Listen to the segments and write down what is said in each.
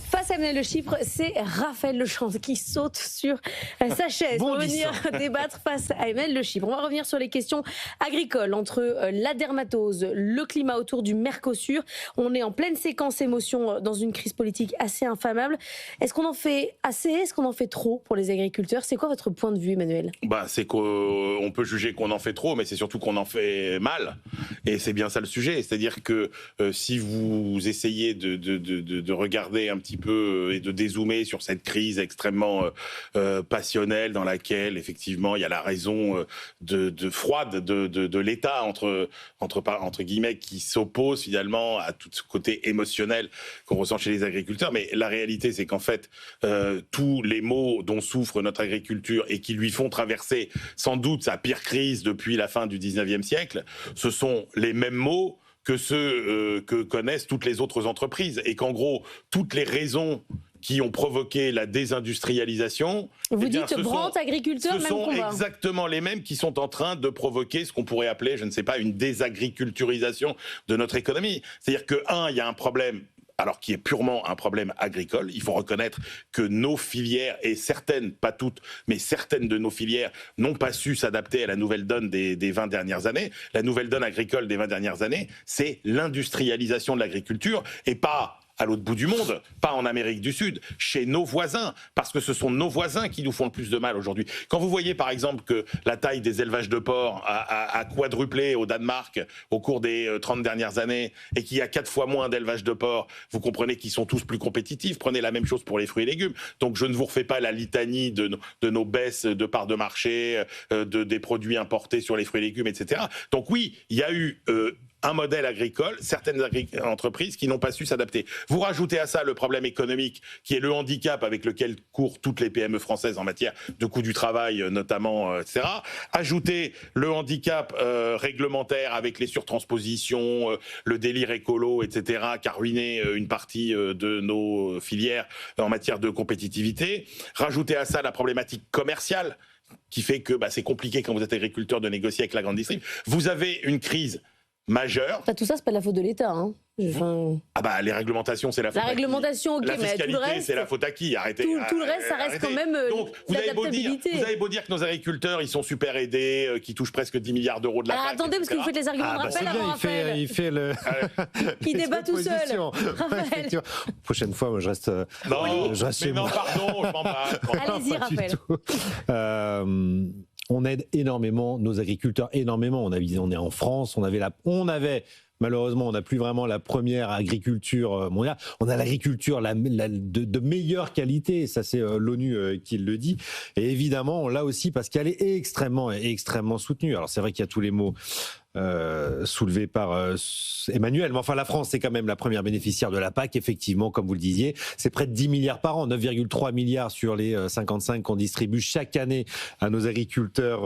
Face à Emmanuel Le Chypre, c'est Raphaël Lechamp qui saute sur sa chaise pour venir débattre face à Emmanuel Le Chypre. On va revenir sur les questions agricoles entre la dermatose, le climat autour du Mercosur. On est en pleine séquence émotion dans une crise politique assez inflammable. Est-ce qu'on en fait assez? Est-ce qu'on en fait trop pour les agriculteurs? C'est quoi votre point de vue, Emmanuel? C'est qu'on peut juger qu'on en fait trop, mais c'est surtout qu'on en fait mal. Et c'est bien ça le sujet. C'est-à-dire que si vous essayez de regarder un petit peu et de dézoomer sur cette crise extrêmement passionnelle dans laquelle, effectivement, il y a la raison froide de l'État, entre guillemets, qui s'oppose finalement à tout ce côté émotionnel qu'on ressent chez les agriculteurs. Mais la réalité, c'est qu'en fait, tous les maux dont souffre notre agriculture et qui lui font traverser sans doute sa pire crise depuis la fin du 19e siècle, ce sont les mêmes maux que ceux que connaissent toutes les autres entreprises. Et qu'en gros, toutes les raisons qui ont provoqué la désindustrialisation... Vous dites Brandt, agriculteurs, même combat. Ce sont exactement les mêmes qui sont en train de provoquer ce qu'on pourrait appeler, je ne sais pas, une désagriculturisation de notre économie. C'est-à-dire que, il y a un problème, alors qui est purement un problème agricole. Il faut reconnaître que nos filières, et certaines, pas toutes, mais certaines de nos filières n'ont pas su s'adapter à la nouvelle donne des 20 dernières années. La nouvelle donne agricole des 20 dernières années, c'est l'industrialisation de l'agriculture, et pas à l'autre bout du monde, pas en Amérique du Sud, chez nos voisins, parce que ce sont nos voisins qui nous font le plus de mal aujourd'hui. Quand vous voyez par exemple que la taille des élevages de porcs a quadruplé au Danemark au cours des 30 dernières années et qu'il y a 4 fois moins d'élevage de porcs, vous comprenez qu'ils sont tous plus compétitifs. Prenez la même chose pour les fruits et légumes. Donc je ne vous refais pas la litanie de nos baisses de parts de marché, des produits importés sur les fruits et légumes, etc. Donc oui, il y a eu... un modèle agricole, certaines entreprises qui n'ont pas su s'adapter. Vous rajoutez à ça le problème économique, qui est le handicap avec lequel courent toutes les PME françaises en matière de coût du travail, notamment, etc. Ajoutez le handicap réglementaire avec les surtranspositions, le délire écolo, etc., qui a ruiné une partie de nos filières en matière de compétitivité. Rajoutez à ça la problématique commerciale, qui fait que c'est compliqué quand vous êtes agriculteur de négocier avec la grande distrib. Vous avez une crise majeure. Tout ça, c'est pas de la faute de l'État, hein. Les réglementations, c'est la faute à qui? La réglementation, ok, la mais fiscalité, tout le reste, c'est la faute à qui? Arrêtez. Tout le reste, ça reste quand même Donc, vous avez beau dire que nos agriculteurs, ils sont super aidés, qui touchent presque 10 milliards d'euros de la PAC, attendez, parce que vous faites les arguments de Raphaël avant Raphaël. Il fait le... Qui débat tout seul. Raphaël. Prochaine fois, moi, je reste chez moi. Non, pardon, je m'en bats. Allez-y, Raphaël. On aide énormément nos agriculteurs, énormément. On est en France, on avait malheureusement, on n'a plus vraiment la première agriculture mondiale. On a l'agriculture de meilleure qualité, ça c'est l'ONU qui le dit. Et évidemment, là aussi, parce qu'elle est extrêmement soutenue. Alors c'est vrai qu'il y a tous les mots soulevés par Emmanuel, mais enfin la France c'est quand même la première bénéficiaire de la PAC, effectivement, comme vous le disiez. C'est près de 10 milliards par an, 9,3 milliards sur les 55 qu'on distribue chaque année à nos agriculteurs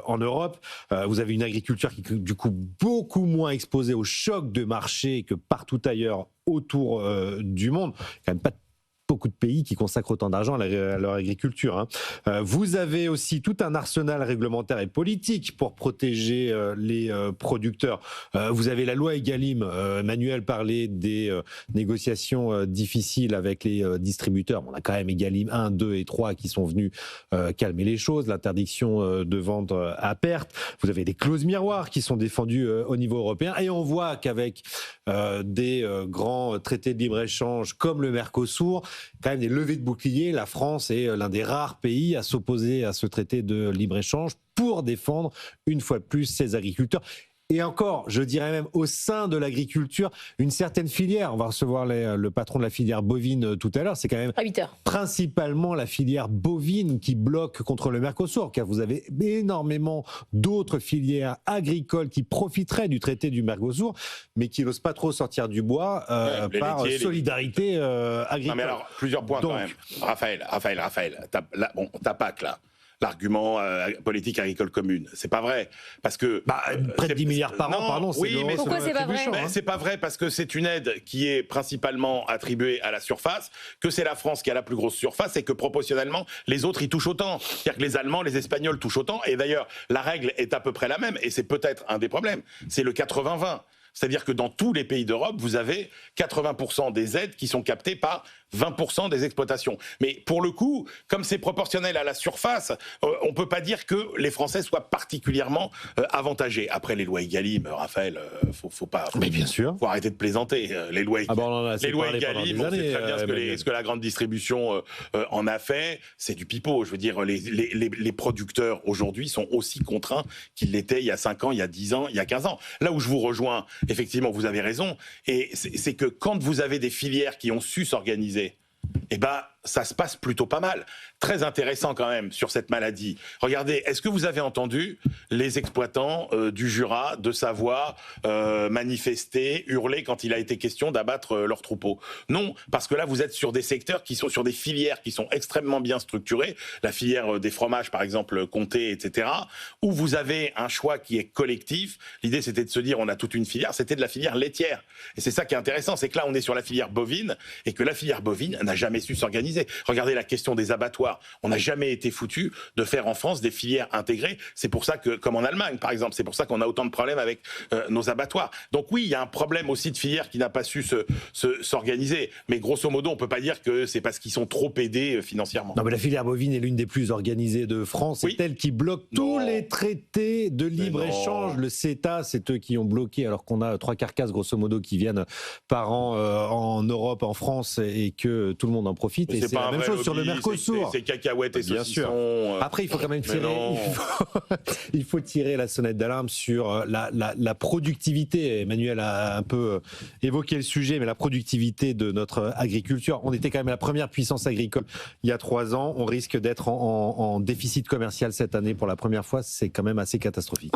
en Europe. Vous avez une agriculture qui est du coup beaucoup moins exposée au choc de marché que partout ailleurs autour du monde. Quand même pas beaucoup de pays qui consacrent autant d'argent à leur agriculture. Vous avez aussi tout un arsenal réglementaire et politique pour protéger les producteurs. Vous avez la loi Egalim. Emmanuel parlait des négociations difficiles avec les distributeurs. On a quand même Egalim 1, 2 et 3 qui sont venus calmer les choses. L'interdiction de vendre à perte. Vous avez des clauses miroirs qui sont défendues au niveau européen. Et on voit qu'avec des grands traités de libre-échange comme le Mercosur, quand même des levées de boucliers. La France est l'un des rares pays à s'opposer à ce traité de libre-échange pour défendre une fois de plus ses agriculteurs. Et encore, je dirais même au sein de l'agriculture, une certaine filière. On va recevoir le patron de la filière bovine tout à l'heure. C'est quand même principalement la filière bovine qui bloque contre le Mercosur, car vous avez énormément d'autres filières agricoles qui profiteraient du traité du Mercosur, mais qui n'osent pas trop sortir du bois par solidarité agricole. Non mais alors, plusieurs points quand même. Raphaël, ta PAC là. L'argument politique agricole commune, c'est pas vrai parce que près de 10 milliards par an, pardon. Oui, mais pourquoi c'est pas vrai? C'est pas vrai parce que c'est une aide qui est principalement attribuée à la surface, que c'est la France qui a la plus grosse surface et que proportionnellement les autres y touchent autant. C'est-à-dire que les Allemands, les Espagnols touchent autant et d'ailleurs la règle est à peu près la même et c'est peut-être un des problèmes. C'est le 80-20. C'est-à-dire que dans tous les pays d'Europe, vous avez 80% des aides qui sont captées par 20% des exploitations. Mais pour le coup, comme c'est proportionnel à la surface, on peut pas dire que les Français soient particulièrement avantagés. Après les lois Egalim, Raphaël, faut pas. Mais bien sûr. Faut arrêter de plaisanter. Les lois Egalim, on sait très bien ce que la grande distribution en a fait. C'est du pipeau. Je veux dire, les producteurs aujourd'hui sont aussi contraints qu'ils l'étaient il y a 5 ans, il y a 10 ans, il y a 15 ans. Là où je vous rejoins, effectivement, vous avez raison. Et c'est que quand vous avez des filières qui ont su s'organiser, eh ben, ça se passe plutôt pas mal. Très intéressant quand même sur cette maladie. Regardez, est-ce que vous avez entendu les exploitants du Jura, de Savoie, manifester, hurler quand il a été question d'abattre leurs troupeaux? Non, parce que là, vous êtes sur des secteurs qui sont sur des filières qui sont extrêmement bien structurées. La filière des fromages, par exemple, comté, etc., où vous avez un choix qui est collectif. L'idée, c'était de se dire, on a toute une filière. C'était de la filière laitière. Et c'est ça qui est intéressant, c'est que là, on est sur la filière bovine et que la filière bovine n'a jamais su s'organiser. Regardez la question des abattoirs. On n'a jamais été foutu de faire en France des filières intégrées. C'est pour ça que, comme en Allemagne, par exemple, c'est pour ça qu'on a autant de problèmes avec nos abattoirs. Donc oui, il y a un problème aussi de filière qui n'a pas su s'organiser. Mais grosso modo, on peut pas dire que c'est parce qu'ils sont trop aidés financièrement. Non, mais la filière bovine est l'une des plus organisées de France. Oui. C'est elle qui bloque tous les traités de libre-échange. Le CETA, c'est eux qui ont bloqué, alors qu'on a 3 carcasses, grosso modo, qui viennent par an en Europe, en France, et que tout le monde en profite. Et c'est la même chose sur le Mercosur. C'est cacahuètes et bien saucissons. Sûr. Après, il faut quand même tirer. Il faut tirer la sonnette d'alarme sur la productivité. Emmanuel a un peu évoqué le sujet, mais la productivité de notre agriculture. On était quand même la première puissance agricole il y a 3 ans. On risque d'être en déficit commercial cette année pour la première fois. C'est quand même assez catastrophique.